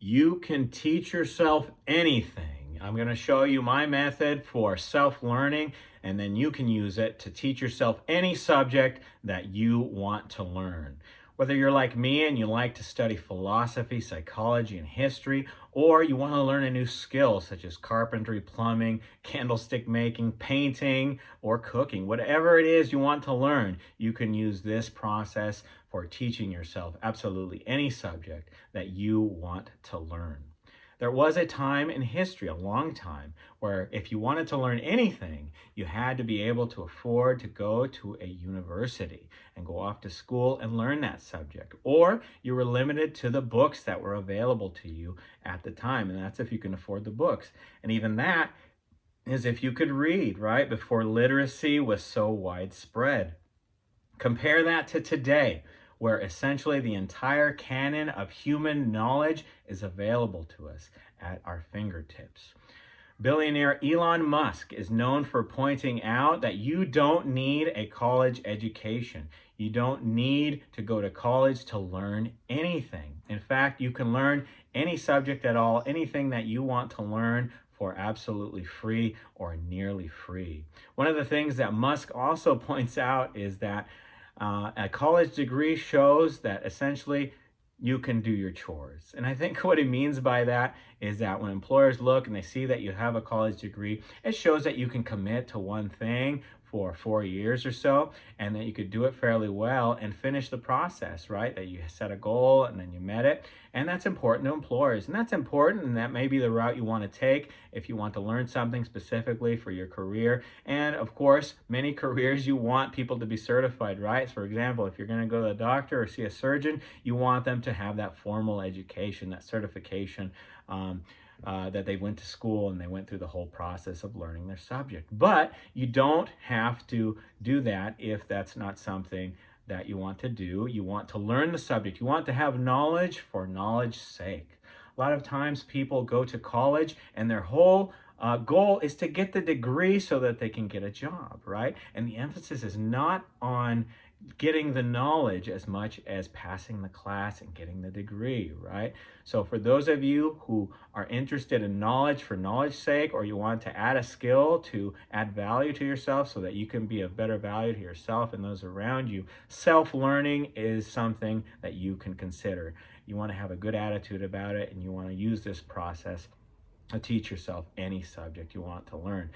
You can teach yourself anything. I'm going to show you my method for self-learning, and then you can use it to teach yourself any subject that you want to learn. Whether you're like me and you like to study philosophy, psychology, and history, or you want to learn a new skill such as carpentry, plumbing, candlestick making, painting, or cooking, whatever it is you want to learn, you can use this process for teaching yourself absolutely any subject that you want to learn. There was a time in history, a long time, where if you wanted to learn anything, you had to be able to afford to go to a university and go off to school and learn that subject. Or you were limited to the books that were available to you at the time, and that's if you can afford the books. And even that is if you could read, right? Before literacy was so widespread. Compare that to today, where essentially the entire canon of human knowledge is available to us at our fingertips. Billionaire Elon Musk is known for pointing out that you don't need a college education. You don't need to go to college to learn anything. In fact, you can learn any subject at all, anything that you want to learn for absolutely free or nearly free. One of the things that Musk also points out is that a college degree shows that essentially you can do your chores. And I think what he means by that is that when employers look and they see that you have a college degree, it shows that you can commit to one thing for 4 years or so, and that you could do it fairly well and finish the process, right? That you set a goal and then you met it. And that's important to employers. And that's important, and that may be the route you want to take if you want to learn something specifically for your career. And of course, many careers you want people to be certified, right? For example, if you're going to go to the doctor or see a surgeon, you want them to have that formal education, that certification, that they went to school and they went through the whole process of learning their subject. But you don't have to do that if that's not something that you want to do. You want to learn the subject. You want to have knowledge for knowledge's sake. A lot of times people go to college and their whole goal is to get the degree so that they can get a job, right? And the emphasis is not on getting the knowledge as much as passing the class and getting the degree, right? So for those of you who are interested in knowledge for knowledge's sake, or you want to add a skill to add value to yourself so that you can be of better value to yourself and those around you, self-learning is something that you can consider. You want to have a good attitude about it, and you want to use this process to teach yourself any subject you want to learn.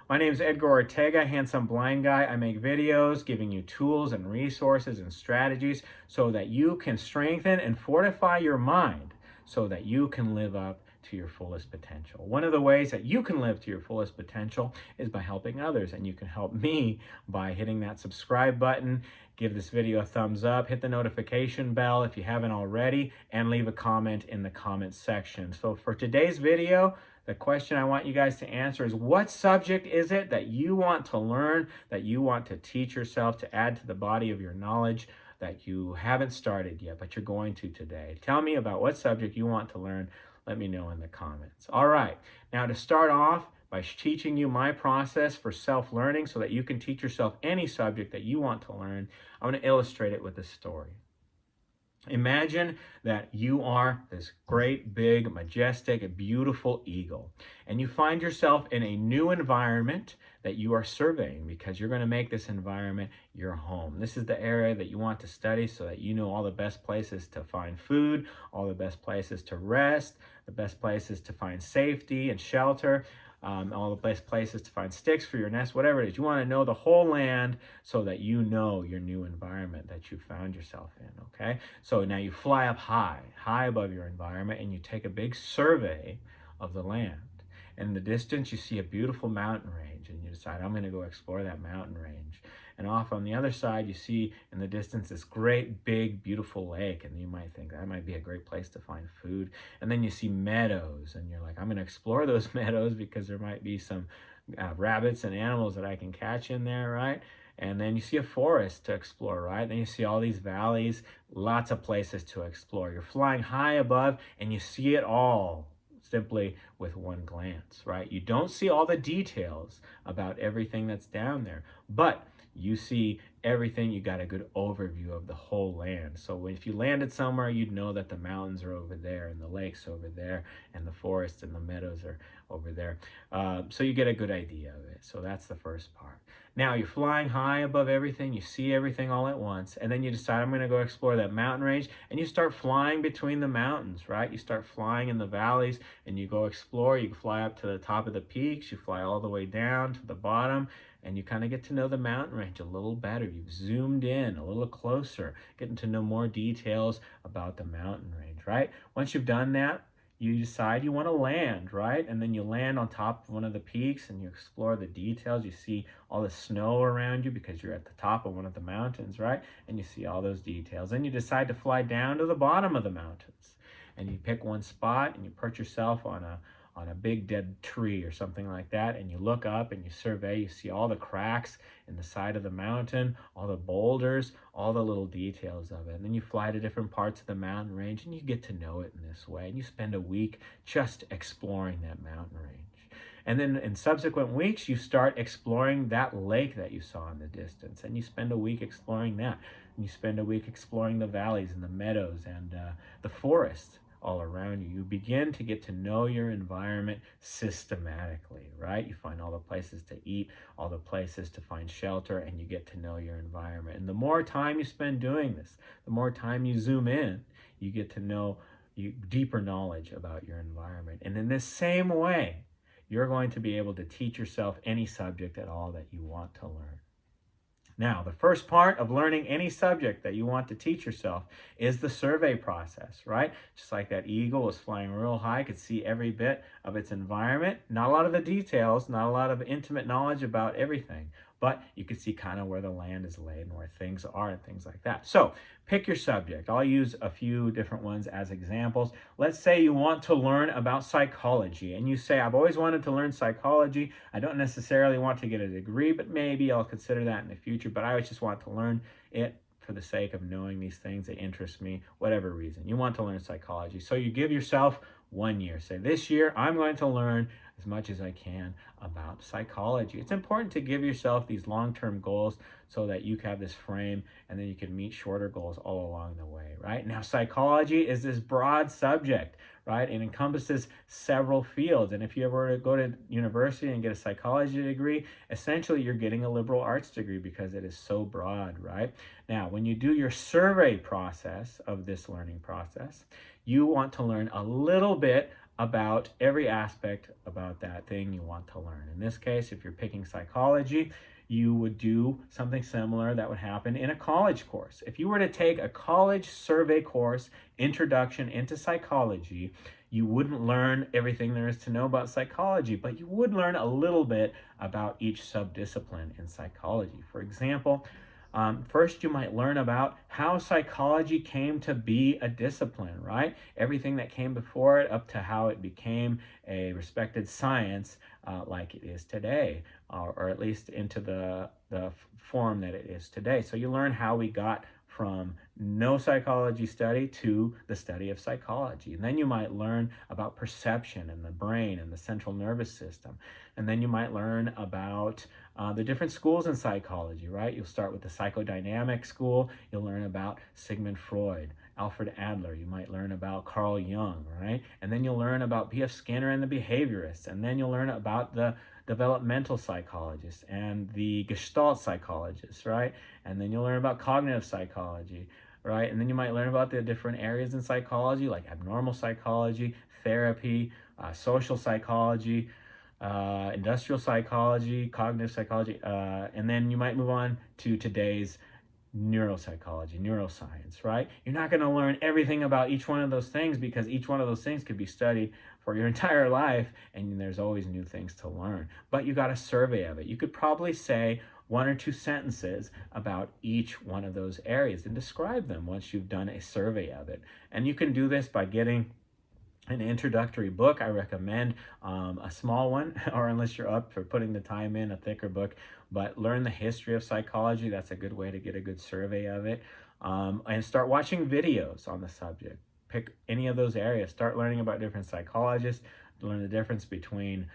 My name is Edgar Ortega, Handsome Blind Guy. I make videos giving you tools and resources and strategies so that you can strengthen and fortify your mind so that you can live up to your fullest potential. One of the ways that you can live to your fullest potential is by helping others, and you can help me by hitting that subscribe button, give this video a thumbs up, hit the notification bell if you haven't already, and leave a comment in the comment section. So for today's video, the question I want you guys to answer is, what subject is it that you want to learn, that you want to teach yourself to add to the body of your knowledge that you haven't started yet, but you're going to today? Tell me about what subject you want to learn. Let me know in the comments. All right, now to start off by teaching you my process for self-learning so that you can teach yourself any subject that you want to learn, I want to illustrate it with a story. Imagine that you are this great, big, majestic, beautiful eagle, and you find yourself in a new environment that you are surveying because you're going to make this environment your home. This is the area that you want to study so that you know all the best places to find food, all the best places to rest, the best places to find safety and shelter, all the best places to find sticks for your nest, whatever it is. You want to know the whole land so that you know your new environment that you found yourself in, okay? So now you fly up high above your environment, and you take a big survey of the land. And in the distance, you see a beautiful mountain range, and you decide, I'm going to go explore that mountain range. And off on the other side, you see in the distance this great, big, beautiful lake, and you might think that might be a great place to find food. And then you see meadows, and you're like, I'm going to explore those meadows because there might be some rabbits and animals that I can catch in there, right? And then you see a forest to explore, right? Then you see all these valleys, lots of places to explore. You're flying high above, and you see it all simply with one glance, right? You don't see all the details about everything that's down there, but you see everything, you got a good overview of the whole land. So if you landed somewhere, you'd know that the mountains are over there and the lakes over there and the forests and the meadows are over there. So you get a good idea of it. So that's the first part. Now you're flying high above everything, you see everything all at once, and then you decide, I'm going to go explore that mountain range, and you start flying between the mountains, right? You start flying in the valleys, and you go explore. You fly up to the top of the peaks, you fly all the way down to the bottom, and you kind of get to know the mountain range a little better. You've zoomed in a little closer, getting to know more details about the mountain range, right? Once you've done that, you decide you want to land, right? And then you land on top of one of the peaks and you explore the details. You see all the snow around you because you're at the top of one of the mountains, right? And you see all those details. Then you decide to fly down to the bottom of the mountains. And you pick one spot and you perch yourself on a big dead tree or something like that, and you look up and you survey. You see all the cracks in the side of the mountain, all the boulders, all the little details of it. And then you fly to different parts of the mountain range and you get to know it in this way. And you spend a week just exploring that mountain range. And then in subsequent weeks, you start exploring that lake that you saw in the distance, and you spend a week exploring that. And you spend a week exploring the valleys and the meadows and the forests all around you. You begin to get to know your environment systematically, right? You find all the places to eat, all the places to find shelter, and you get to know your environment. And the more time you spend doing this, the more time you zoom in, you get to know deeper knowledge about your environment. And in this same way, you're going to be able to teach yourself any subject at all that you want to learn. Now, the first part of learning any subject that you want to teach yourself is the survey process, right? Just like that eagle was flying real high, could see every bit of its environment. Not a lot of the details, not a lot of intimate knowledge about everything, but you could see kind of where the land is laid and where things are and things like that. So pick your subject. I'll use a few different ones as examples. Let's say you want to learn about psychology and you say, I've always wanted to learn psychology. I don't necessarily want to get a degree, but maybe I'll consider that in the future. But I just want to learn it for the sake of knowing these things that interest me, whatever reason. You want to learn psychology. So you give yourself 1 year. Say, this year, I'm going to learn as much as I can about psychology. It's important to give yourself these long-term goals so that you have this frame and then you can meet shorter goals all along the way, right? Now, psychology is this broad subject, right? It encompasses several fields. And if you ever go to university and get a psychology degree, essentially you're getting a liberal arts degree because it is so broad, right? Now, when you do your survey process of this learning process, you want to learn a little bit about every aspect about that thing you want to learn. In this case, if you're picking psychology, you would do something similar that would happen in a college course. If you were to take a college survey course, Introduction into Psychology, you wouldn't learn everything there is to know about psychology, but you would learn a little bit about each subdiscipline in psychology. For example, first, you might learn about how psychology came to be a discipline, right? Everything that came before it up to how it became a respected science like it is today, or at least into the form that it is today. So you learn how we got from no psychology study to the study of psychology. And then you might learn about perception and the brain and the central nervous system. And then you might learn about the different schools in psychology, right? You'll start with the psychodynamic school. You'll learn about Sigmund Freud, Alfred Adler. You might learn about Carl Jung, right? And then you'll learn about B.F. Skinner and the behaviorists. And then you'll learn about the developmental psychologists and the Gestalt psychologists, right? And then you'll learn about cognitive psychology, right? And then you might learn about the different areas in psychology, like abnormal psychology, therapy, social psychology, industrial psychology, cognitive psychology, and then you might move on to today's neuropsychology, neuroscience, right? You're not going to learn everything about each one of those things because each one of those things could be studied for your entire life, and there's always new things to learn. But you got a survey of it. You could probably say 1 or 2 sentences about each one of those areas and describe them once you've done a survey of it. And you can do this by getting an introductory book. I recommend a small one, or unless you're up for putting the time in, a thicker book. But learn the history of psychology. That's a good way to get a good survey of it. And start watching videos on the subject. Pick any of those areas. Start learning about different psychologists. Learn the difference between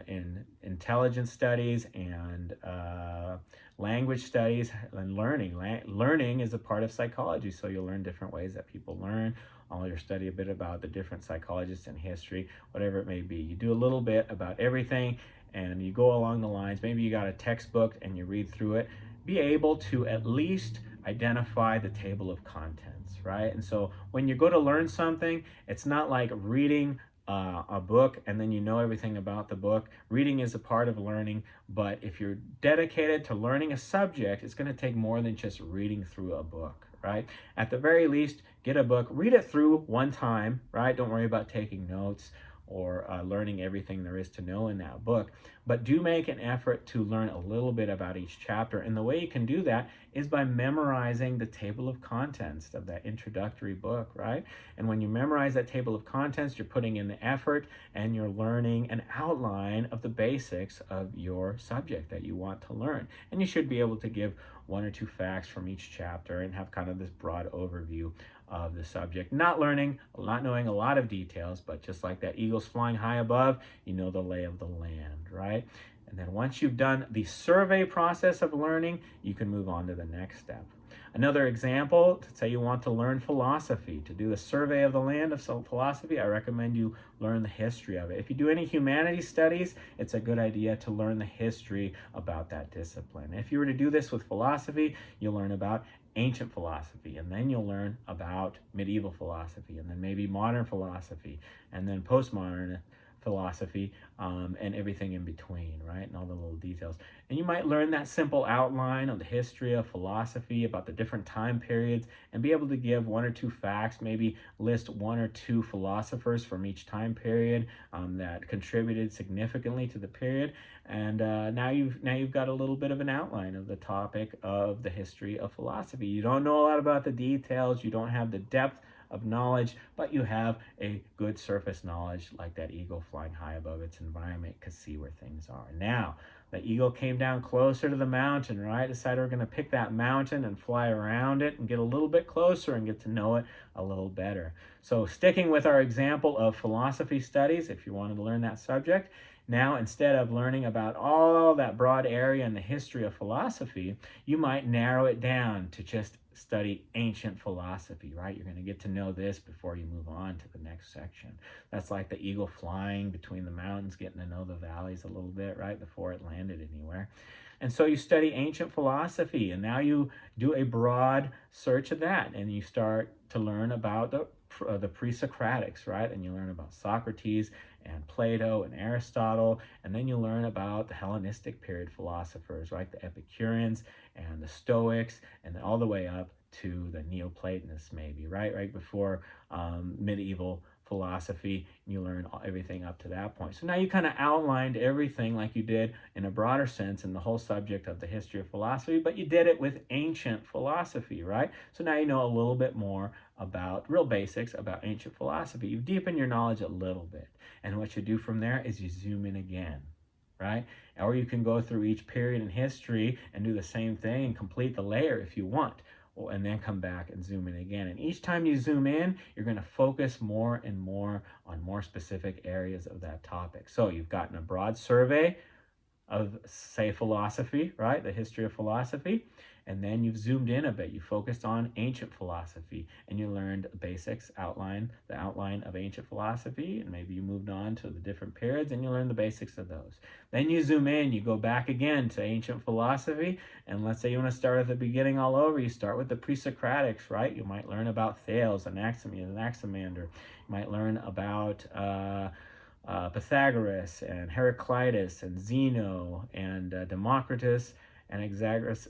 in intelligence studies and language studies and learning. Learning is a part of psychology, so you'll learn different ways that people learn. You'll study a bit about the different psychologists in history, whatever it may be. You do a little bit about everything, and you go along the lines. Maybe you got a textbook and you read through it. Be able to at least identify the table of contents, right? And so when you go to learn something, it's not like reading a book and then you know everything about the book. Reading is a part of learning, but if you're dedicated to learning a subject, it's going to take more than just reading through a book, right? At the very least, get a book, read it through one time, right? Don't worry about taking notes or learning everything there is to know in that book, but do make an effort to learn a little bit about each chapter. And the way you can do that is by memorizing the table of contents of that introductory book, right? And when you memorize that table of contents, you're putting in the effort and you're learning an outline of the basics of your subject that you want to learn. And you should be able to give one or two facts from each chapter and have kind of this broad overview of the subject. Not knowing a lot of details, but just like that eagle's flying high above, you know the lay of the land, right? And then once you've done the survey process of learning, you can move on to the next step. Another example, to say you want to learn philosophy, to do the survey of the land of philosophy, I recommend you learn the history of it. If you do any humanities studies, it's a good idea to learn the history about that discipline. If you were to do this with philosophy, you'll learn about ancient philosophy, and then you'll learn about medieval philosophy, and then maybe modern philosophy, and then postmodern philosophy, and everything in between, right? And all the little details. And you might learn that simple outline of the history of philosophy, about the different time periods, and be able to give one or two facts, maybe list one or two philosophers from each time period that contributed significantly to the period. And now you've got a little bit of an outline of the topic of the history of philosophy. You don't know a lot about the details, you don't have the depth of knowledge, but you have a good surface knowledge, like that eagle flying high above its environment can see where things are. Now, the eagle came down closer to the mountain, right? Decided we're going to pick that mountain and fly around it and get a little bit closer and get to know it a little better. So sticking with our example of philosophy studies, if you wanted to learn that subject, now instead of learning about all that broad area in the history of philosophy, you might narrow it down to just study ancient philosophy, right? You're going to get to know this before you move on to the next section. That's like the eagle flying between the mountains, getting to know the valleys a little bit, right, before it landed anywhere. And so you study ancient philosophy, and now you do a broad search of that, and you start to learn about the pre-Socratics, right? And you learn about Socrates and Plato and Aristotle, and then you learn about the Hellenistic period philosophers, right? The Epicureans and the Stoics, and then all the way up to the Neoplatonists, maybe, right? Right before medieval philosophy, you learn everything up to that point. So now you kind of outlined everything like you did in a broader sense in the whole subject of the history of philosophy, but you did it with ancient philosophy, right? So now you know a little bit more about real basics about ancient philosophy. You deepen your knowledge a little bit. And what you do from there is you zoom in again, right? Or you can go through each period in history and do the same thing and complete the layer if you want, and then come back and zoom in again. And each time you zoom in, you're going to focus more and more on more specific areas of that topic. So you've gotten a broad survey of, say, philosophy, right? The history of philosophy. And then you've zoomed in a bit. You focused on ancient philosophy, and you learned basics, the outline of ancient philosophy, and maybe you moved on to the different periods and you learned the basics of those. Then you zoom in, you go back again to ancient philosophy, and let's say you want to start at the beginning all over. You start with the pre-Socratics, right? You might learn about Thales, Anaximander. You might learn about Pythagoras and Heraclitus and Zeno and Democritus and Exagoras,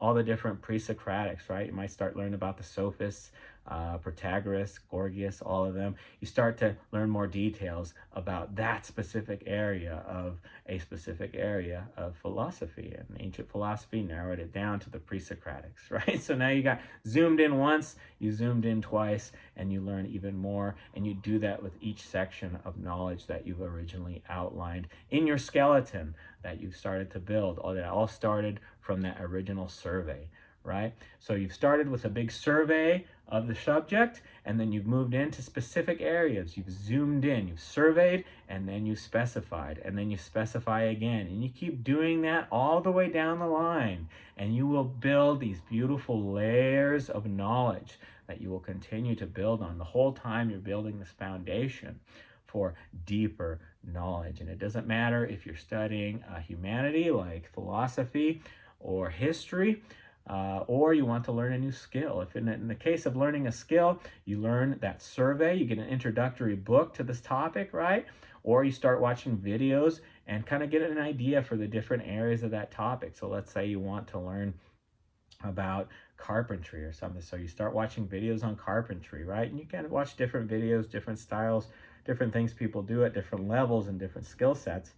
all the different pre-Socratics, right? You might start learning about the sophists, Protagoras, Gorgias, all of them. You start to learn more details about that specific area of a specific area of philosophy. And ancient philosophy narrowed it down to the pre-Socratics, right? So now you got zoomed in once, you zoomed in twice, and you learn even more. And you do that with each section of knowledge that you've originally outlined in your skeleton that you've started to build. All that all started from that original survey, right? So you've started with a big survey of the subject, and then you've moved into specific areas. You've zoomed in, you've surveyed, and then you specified, and then you specify again. And you keep doing that all the way down the line, and you will build these beautiful layers of knowledge that you will continue to build on the whole time you're building this foundation for deeper knowledge. And it doesn't matter if you're studying humanity like philosophy or history, or you want to learn a new skill. If in the case of learning a skill, you learn that survey, you get an introductory book to this topic, right? Or you start watching videos and kind of get an idea for the different areas of that topic. So let's say you want to learn about carpentry or something. So you start watching videos on carpentry, right? And you kind of watch different videos, different styles, different things people do at different levels and different skill sets.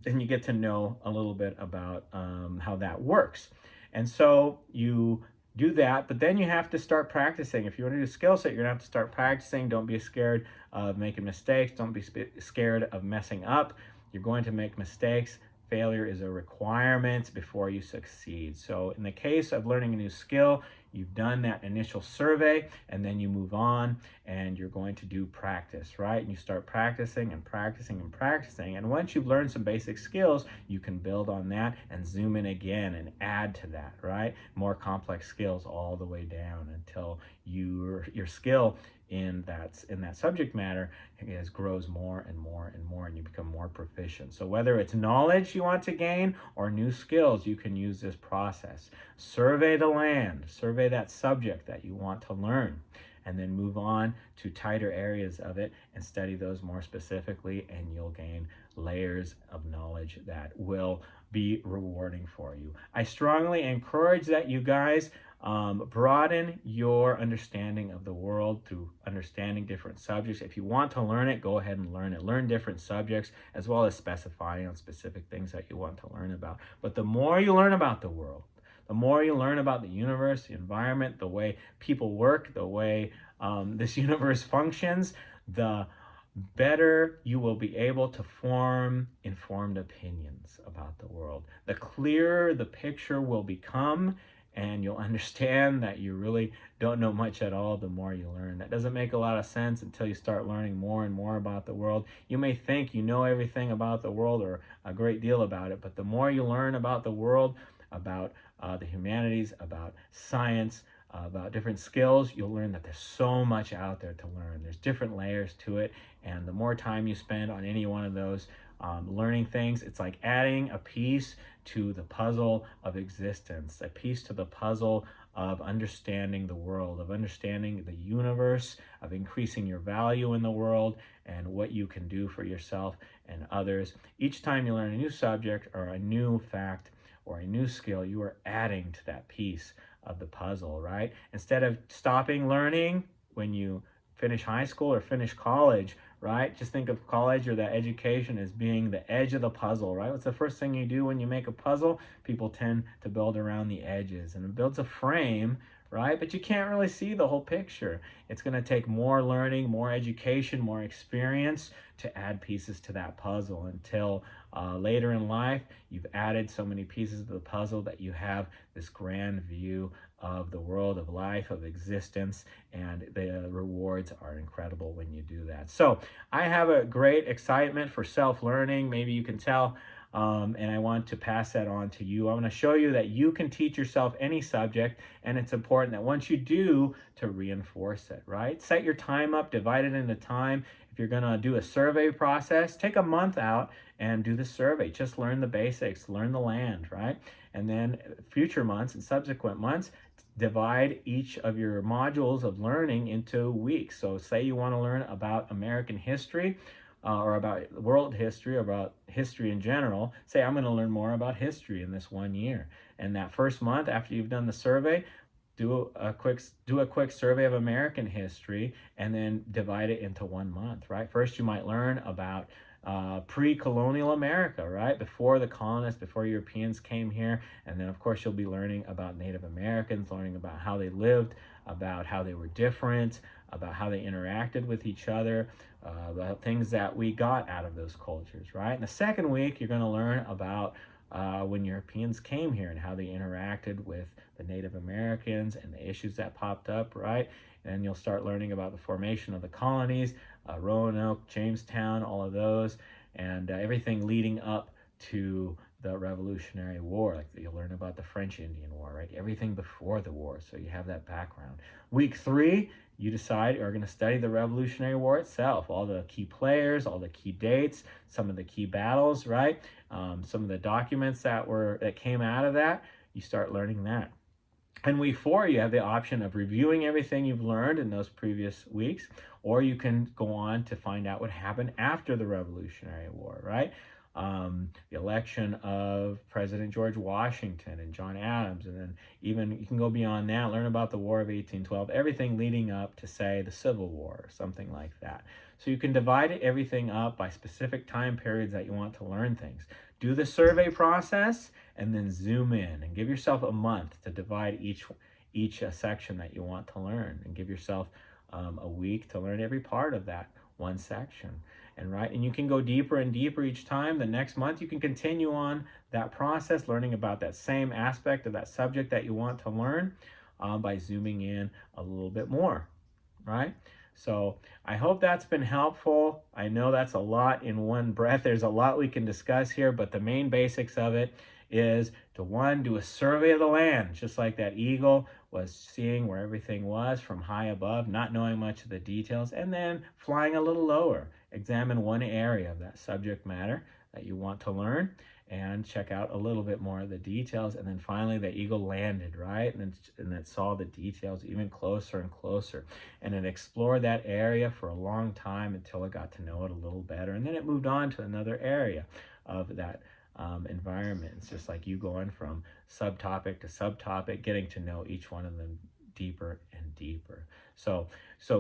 And you get to know a little bit about how that works. And so you do that, but then you have to start practicing. If you want to do a skill set, you're gonna have to start practicing. Don't be scared of making mistakes. Don't be scared of messing up. You're going to make mistakes. Failure is a requirement before you succeed. So in the case of learning a new skill, you've done that initial survey, and then you move on and you're going to do practice, right? And you start practicing and practicing and practicing. And once you've learned some basic skills, you can build on that and zoom in again and add to that, right? More complex skills all the way down until your skill in that subject matter grows more and more and more, and you become more proficient. So whether it's knowledge you want to gain or new skills, you can use this process. Survey the land, survey that subject that you want to learn, and then move on to tighter areas of it and study those more specifically, and you'll gain layers of knowledge that will be rewarding for you. I strongly encourage that you guys broaden your understanding of the world through understanding different subjects. If you want to learn it, go ahead and learn it. Learn different subjects as well as specifying on specific things that you want to learn about. But the more you learn about the world, the more you learn about the universe, the environment, the way people work, the way this universe functions, the better you will be able to form informed opinions about the world. The clearer the picture will become, and you'll understand that you really don't know much at all the more you learn. That doesn't make a lot of sense until you start learning more and more about the world. You may think you know everything about the world or a great deal about it, but the more you learn about the world, about the humanities, about science, about different skills, you'll learn that there's so much out there to learn. There's different layers to it, and the more time you spend on any one of those learning things, it's like adding a piece to the puzzle of existence, a piece to the puzzle of understanding the world, of understanding the universe, of increasing your value in the world and what you can do for yourself and others. Each time you learn a new subject or a new fact or a new skill, you are adding to that piece of the puzzle, right? Instead of stopping learning when you finish high school or finish college, right? Just think of college or that education as being the edge of the puzzle, right? What's the first thing you do when you make a puzzle? People tend to build around the edges, and it builds a frame, right? But you can't really see the whole picture. It's going to take more learning, more education, more experience to add pieces to that puzzle until later in life, you've added so many pieces of the puzzle that you have this grand view of the world, of life, of existence, and the rewards are incredible when you do that. So I have a great excitement for self-learning. Maybe you can tell, and I want to pass that on to you. I want to show you that you can teach yourself any subject, and it's important that once you do, to reinforce it, right? Set your time up, divide it into time. If you're going to do a survey process, take a month out and do the survey. Just learn the basics, learn the land, right? And then future months and subsequent months, divide each of your modules of learning into weeks. So say you want to learn about American history, or about world history, or about history in general. Say, I'm going to learn more about history in this 1 year. And that first month, after you've done the survey, do a quick survey of American history, and then divide it into 1 month, right? First, you might learn about pre-colonial America, right? Before the colonists, before Europeans came here. And then, of course, you'll be learning about Native Americans, learning about how they lived, about how they were different, about how they interacted with each other, about things that we got out of those cultures, right? In the second week, you're going to learn about when Europeans came here and how they interacted with the Native Americans and the issues that popped up, right? and you'll start learning about the formation of the colonies, Roanoke, Jamestown, all of those, and everything leading up to the Revolutionary War. Like you'll learn about the French Indian War, right? Everything before the war, so you have that background. Week 3, you decide you're going to study the Revolutionary War itself, all the key players, all the key dates, some of the key battles, right? Some of the documents that came out of that. You start learning that. In week 4, you have the option of reviewing everything you've learned in those previous weeks, or you can go on to find out what happened after the Revolutionary War, right? The election of President George Washington and John Adams, and then even you can go beyond that, learn about the War of 1812, everything leading up to, say, the Civil War or something like that. So you can divide everything up by specific time periods that you want to learn things. Do the survey process and then zoom in and give yourself a month to divide each section that you want to learn, and give yourself a week to learn every part of that one section. And you can go deeper and deeper each time. The next month you can continue on that process, learning about that same aspect of that subject that you want to learn by zooming in a little bit more, right? So I hope that's been helpful. I know that's a lot in one breath. There's a lot we can discuss here, but the main basics of it is to, 1, do a survey of the land, just like that eagle was seeing where everything was from high above, not knowing much of the details, and then flying a little lower. Examine one area of that subject matter that you want to learn and check out a little bit more of the details. And then finally the eagle landed, right? And it saw the details even closer and closer. And it explored that area for a long time until it got to know it a little better. And then it moved on to another area of that environment. It's just like you going from subtopic to subtopic, getting to know each one of them deeper and deeper. So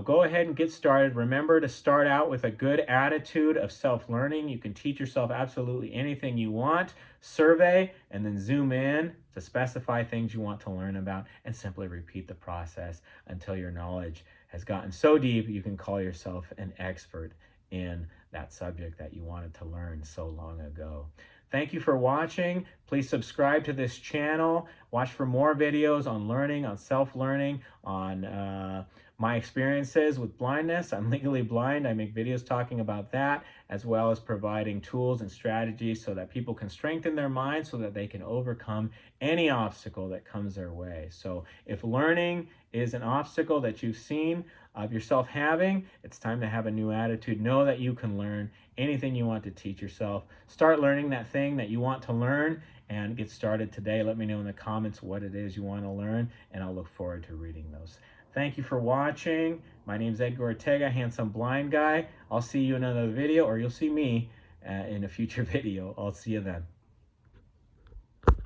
go ahead and get started. Remember to start out with a good attitude of self-learning. You can teach yourself absolutely anything you want. Survey and then zoom in to specify things you want to learn about, and simply repeat the process until your knowledge has gotten so deep you can call yourself an expert in that subject that you wanted to learn so long ago. Thank you for watching. Please subscribe to this channel. Watch for more videos on learning, on self-learning, on my experiences with blindness. I'm legally blind. I make videos talking about that, as well as providing tools and strategies so that people can strengthen their minds so that they can overcome any obstacle that comes their way. So if learning is an obstacle that you've seen of yourself having, it's time to have a new attitude. Know that you can learn anything you want to teach yourself. Start learning that thing that you want to learn and get started today. Let me know in the comments what it is you want to learn, and I'll look forward to reading those. Thank you for watching. My name's Edgar Ortega, Handsome Blind Guy. I'll see you in another video, or you'll see me in a future video. I'll see you then.